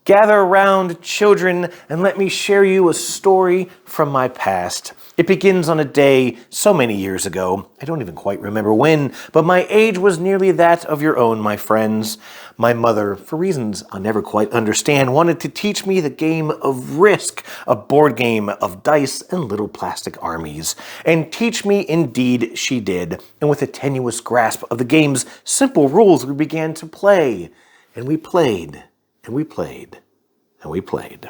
Gather around, children, and let me share you a story from my past. It begins on a day so many years ago. I don't even quite remember when, but my age was nearly that of your own, my friends. My mother, for reasons I'll never quite understand, wanted to teach me the game of Risk, a board game of dice and little plastic armies. And teach me indeed she did. And with a tenuous grasp of the game's simple rules, we began to play. And we played. And we played, and we played.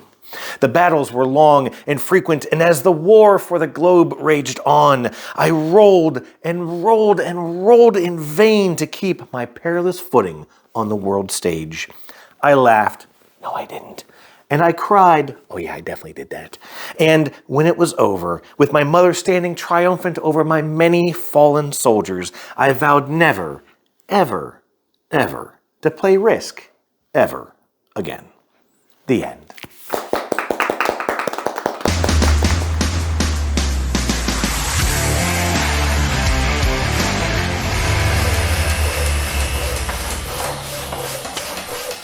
The battles were long and frequent, and as the war for the globe raged on, I rolled and rolled and rolled in vain to keep my perilous footing on the world stage. I laughed. No, I didn't. And I cried. Oh yeah, I definitely did that. And when it was over, with my mother standing triumphant over my many fallen soldiers, I vowed never, ever, ever to play Risk, ever again. The end.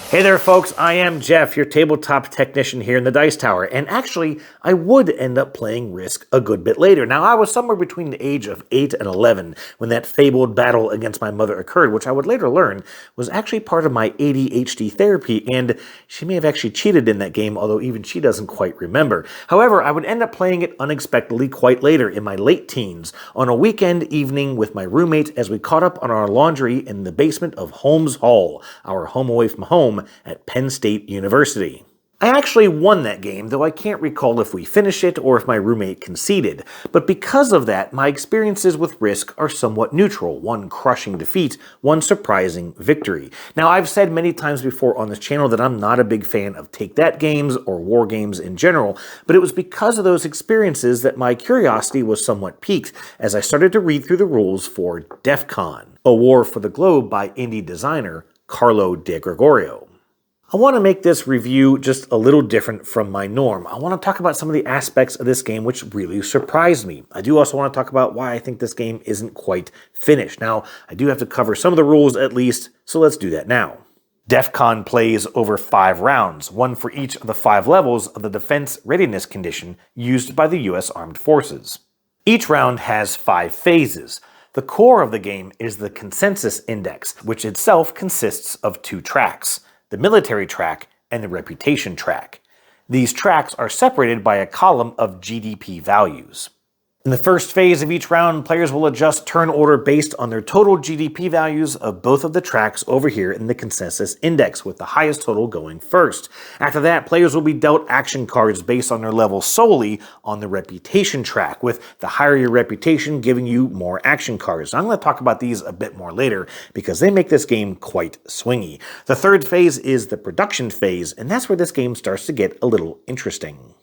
Hey there, folks. I am Jeff, your tabletop technician here in the Dice Tower. And actually, I would end up playing Risk a good bit later. Now, I was somewhere between the age of 8 and 11 when that fabled battle against my mother occurred, which I would later learn was actually part of my ADHD therapy, and she may have actually cheated in that game, although even she doesn't quite remember. However, I would end up playing it unexpectedly quite later in my late teens on a weekend evening with my roommate as we caught up on our laundry in the basement of Holmes Hall, our home away from home at Penn State University. I actually won that game, though I can't recall if we finished it or if my roommate conceded. But because of that, my experiences with Risk are somewhat neutral. One crushing defeat, one surprising victory. Now, I've said many times before on this channel that I'm not a big fan of take-that games or war games in general, but it was because of those experiences that my curiosity was somewhat piqued as I started to read through the rules for DEFCON, A War for the Globe by indie designer Carlo De Gregorio. I want to make this review just a little different from my norm. I want to talk about some of the aspects of this game which really surprised me. I do also want to talk about why I think this game isn't quite finished. Now, I do have to cover some of the rules at least, so let's do that now. DEFCON plays over 5 rounds, one for each of the 5 levels of the Defense Readiness Condition used by the U.S. Armed Forces. Each round has 5 phases. The core of the game is the Consensus Index, which itself consists of 2 tracks. The military track and the reputation track. These tracks are separated by a column of GDP values. In the first phase of each round, players will adjust turn order based on their total GDP values of both of the tracks over here in the Consensus Index, with the highest total going first. After that, players will be dealt action cards based on their level solely on the reputation track, with the higher your reputation giving you more action cards. I'm going to talk about these a bit more later because they make this game quite swingy. The third phase is the production phase, and that's where this game starts to get a little interesting.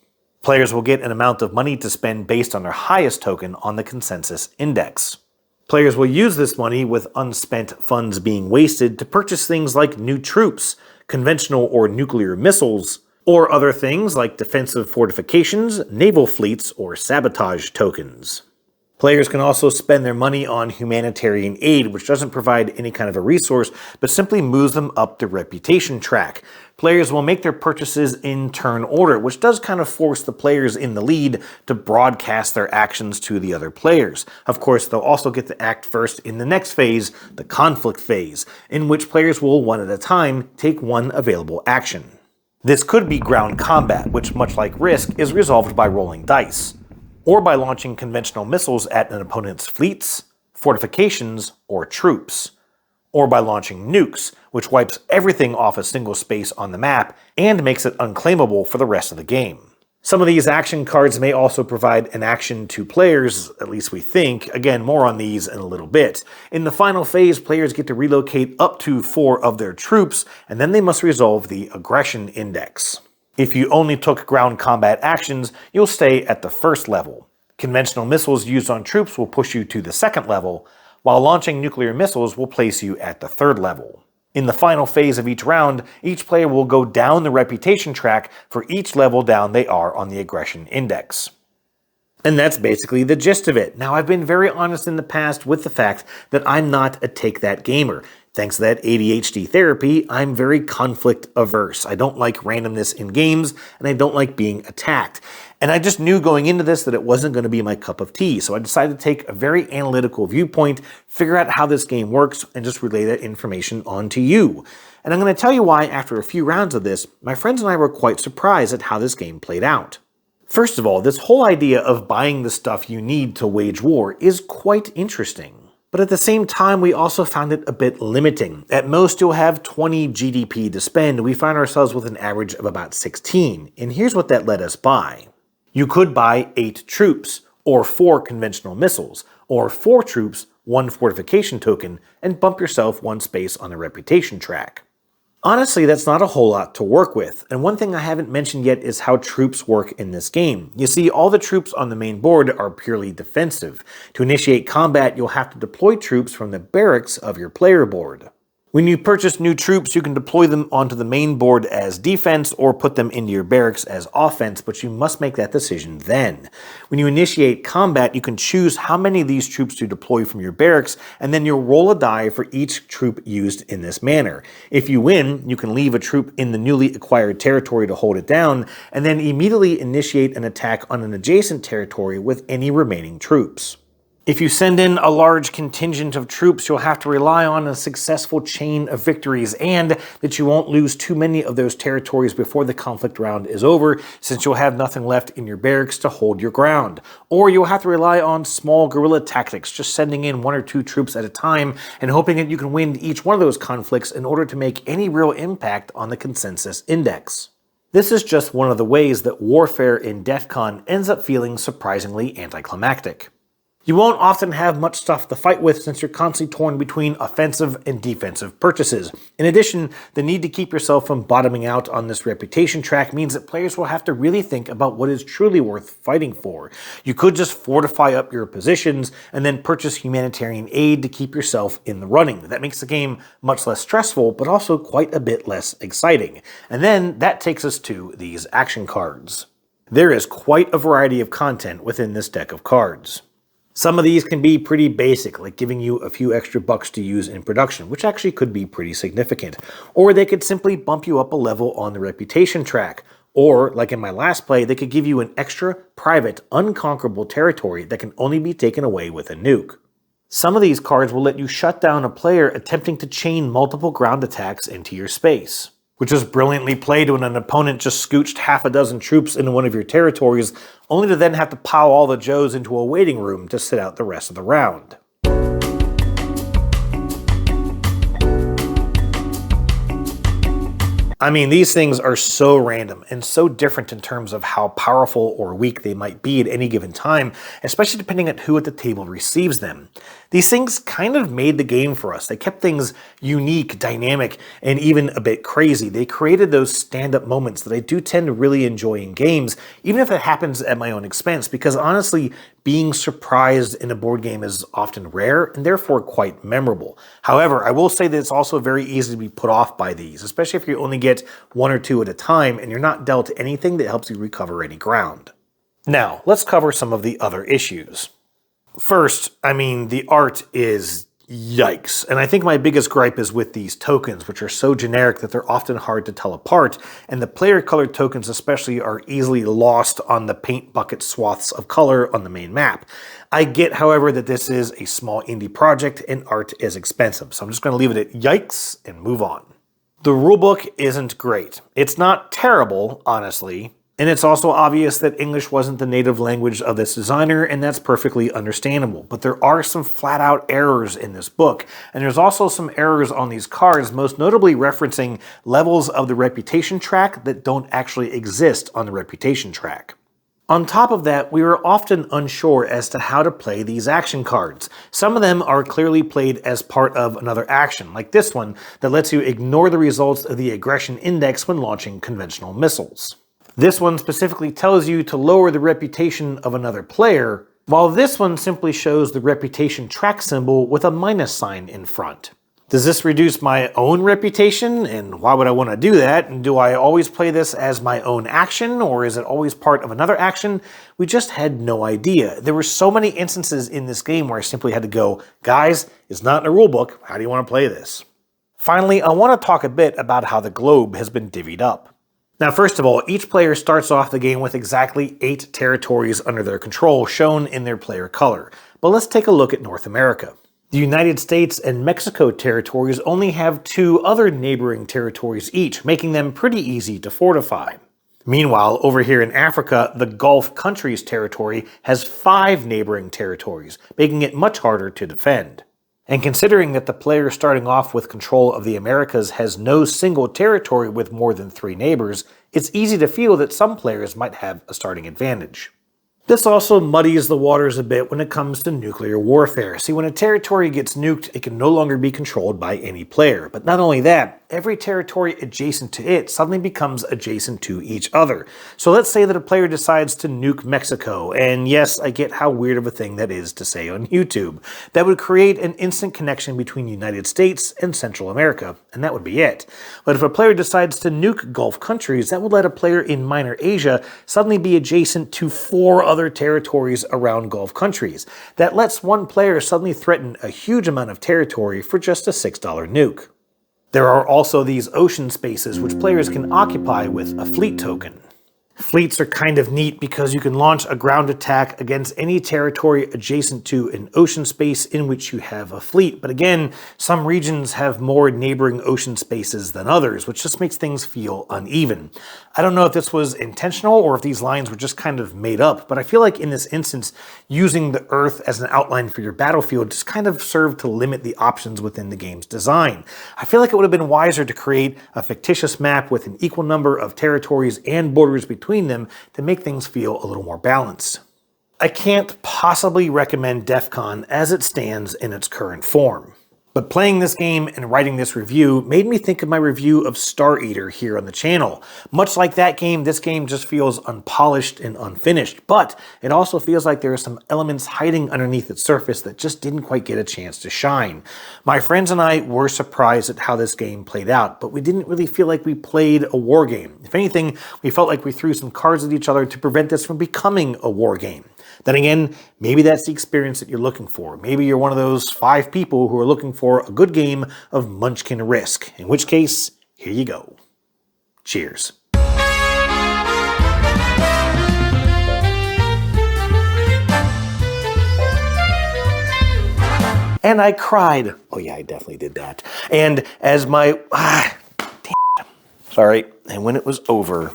Players will get an amount of money to spend based on their highest token on the Consensus Index. Players will use this money, with unspent funds being wasted, to purchase things like new troops, conventional or nuclear missiles, or other things like defensive fortifications, naval fleets, or sabotage tokens. Players can also spend their money on humanitarian aid, which doesn't provide any kind of a resource, but simply moves them up the reputation track. Players will make their purchases in turn order, which does kind of force the players in the lead to broadcast their actions to the other players. Of course, they'll also get to act first in the next phase, the conflict phase, in which players will, one at a time, take one available action. This could be ground combat, which, much like Risk, is resolved by rolling dice, or by launching conventional missiles at an opponent's fleets, fortifications, or troops, or by launching nukes, which wipes everything off a single space on the map and makes it unclaimable for the rest of the game. Some of these action cards may also provide an action to players, at least we think. Again, more on these in a little bit. In the final phase, players get to relocate up to 4 of their troops, and then they must resolve the Aggression Index. If you only took ground combat actions, you'll stay at the first level. Conventional missiles used on troops will push you to the second level, while launching nuclear missiles will place you at the third level. In the final phase of each round, each player will go down the reputation track for each level down they are on the Aggression Index. And that's basically the gist of it. Now, I've been very honest in the past with the fact that I'm not a take-that gamer. Thanks to that ADHD therapy, I'm very conflict averse. I don't like randomness in games, and I don't like being attacked. And I just knew going into this that it wasn't going to be my cup of tea, so I decided to take a very analytical viewpoint, figure out how this game works, and just relay that information on to you. And I'm going to tell you why, after a few rounds of this, my friends and I were quite surprised at how this game played out. First of all, this whole idea of buying the stuff you need to wage war is quite interesting. But at the same time, we also found it a bit limiting. At most, you'll have 20 GDP to spend. We find ourselves with an average of about 16. And here's what that let us buy. You could buy 8 troops, or 4 conventional missiles, or 4 troops, 1 fortification token, and bump yourself 1 space on the reputation track. Honestly, that's not a whole lot to work with, and one thing I haven't mentioned yet is how troops work in this game. You see, all the troops on the main board are purely defensive. To initiate combat, you'll have to deploy troops from the barracks of your player board. When you purchase new troops, you can deploy them onto the main board as defense or put them into your barracks as offense, but you must make that decision then. When you initiate combat, you can choose how many of these troops to deploy from your barracks, and then you'll roll a die for each troop used in this manner. If you win, you can leave a troop in the newly acquired territory to hold it down, and then immediately initiate an attack on an adjacent territory with any remaining troops. If you send in a large contingent of troops, you'll have to rely on a successful chain of victories, and that you won't lose too many of those territories before the conflict round is over, since you'll have nothing left in your barracks to hold your ground. Or you'll have to rely on small guerrilla tactics, just sending in 1 or 2 troops at a time and hoping that you can win each one of those conflicts in order to make any real impact on the consensus index. This is just one of the ways that warfare in DEFCON ends up feeling surprisingly anticlimactic. You won't often have much stuff to fight with since you're constantly torn between offensive and defensive purchases. In addition, the need to keep yourself from bottoming out on this reputation track means that players will have to really think about what is truly worth fighting for. You could just fortify up your positions and then purchase humanitarian aid to keep yourself in the running. That makes the game much less stressful, but also quite a bit less exciting. And then that takes us to these action cards. There is quite a variety of content within this deck of cards. Some of these can be pretty basic, like giving you a few extra bucks to use in production, which actually could be pretty significant. Or they could simply bump you up a level on the reputation track. Or, like in my last play, they could give you an extra, private, unconquerable territory that can only be taken away with a nuke. Some of these cards will let you shut down a player attempting to chain multiple ground attacks into your space, which is brilliantly played when an opponent just scooched half a dozen troops into one of your territories, only to then have to pile all the Joes into a waiting room to sit out the rest of the round. I mean, these things are so random and so different in terms of how powerful or weak they might be at any given time, especially depending on who at the table receives them. These things kind of made the game for us. They kept things unique, dynamic, and even a bit crazy. They created those stand-up moments that I do tend to really enjoy in games, even if it happens at my own expense, because honestly, being surprised in a board game is often rare and therefore quite memorable. However, I will say that it's also very easy to be put off by these, especially if you only get 1 or 2 at a time and you're not dealt anything that helps you recover any ground. Now, let's cover some of the other issues. First, I mean, the art is yikes. And I think my biggest gripe is with these tokens, which are so generic that they're often hard to tell apart, and the player-colored tokens especially are easily lost on the paint bucket swaths of color on the main map. I get, however, that this is a small indie project and art is expensive, so I'm just going to leave it at yikes and move on. The rulebook isn't great. It's not terrible, honestly. And it's also obvious that English wasn't the native language of this designer, and that's perfectly understandable. But there are some flat-out errors in this book, and there's also some errors on these cards, most notably referencing levels of the reputation track that don't actually exist on the reputation track. On top of that, we were often unsure as to how to play these action cards. Some of them are clearly played as part of another action, like this one that lets you ignore the results of the aggression index when launching conventional missiles. This one specifically tells you to lower the reputation of another player, while this one simply shows the reputation track symbol with a minus sign in front. Does this reduce my own reputation, and why would I want to do that? And do I always play this as my own action, or is it always part of another action? We just had no idea. There were so many instances in this game where I simply had to go, guys, it's not in the rulebook, how do you want to play this? Finally, I want to talk a bit about how the globe has been divvied up. Now, first of all, each player starts off the game with exactly 8 territories under their control, shown in their player color. But let's take a look at North America. The United States and Mexico territories only have 2 other neighboring territories each, making them pretty easy to fortify. Meanwhile, over here in Africa, the Gulf countries territory has 5 neighboring territories, making it much harder to defend. And considering that the player starting off with control of the Americas has no single territory with more than 3 neighbors, it's easy to feel that some players might have a starting advantage. This also muddies the waters a bit when it comes to nuclear warfare. See, when a territory gets nuked, it can no longer be controlled by any player. But not only that, every territory adjacent to it suddenly becomes adjacent to each other. So let's say that a player decides to nuke Mexico, and yes, I get how weird of a thing that is to say on YouTube. That would create an instant connection between the United States and Central America, and that would be it. But if a player decides to nuke Gulf countries, that would let a player in Minor Asia suddenly be adjacent to 4 other territories around Gulf countries. That lets one player suddenly threaten a huge amount of territory for just a $6 nuke. There are also these ocean spaces which players can occupy with a fleet token. Fleets are kind of neat because you can launch a ground attack against any territory adjacent to an ocean space in which you have a fleet. But again, some regions have more neighboring ocean spaces than others, which just makes things feel uneven. I don't know if this was intentional or if these lines were just kind of made up, but I feel like in this instance, using the Earth as an outline for your battlefield just kind of served to limit the options within the game's design. I feel like it would have been wiser to create a fictitious map with an equal number of territories and borders between them to make things feel a little more balanced. I can't possibly recommend DEFCON as it stands in its current form. But playing this game and writing this review made me think of my review of Star Eater here on the channel. Much like that game, this game just feels unpolished and unfinished, but it also feels like there are some elements hiding underneath its surface that just didn't quite get a chance to shine. My friends and I were surprised at how this game played out, but we didn't really feel like we played a war game. If anything, we felt like we threw some cards at each other to prevent this from becoming a war game. Then again, maybe that's the experience that you're looking for. Maybe you're one of those 5 people who are looking for a good game of Munchkin Risk, in which case, here you go. Cheers. And I cried. Oh yeah, I definitely did that. And as my... damn. Sorry. And when it was over...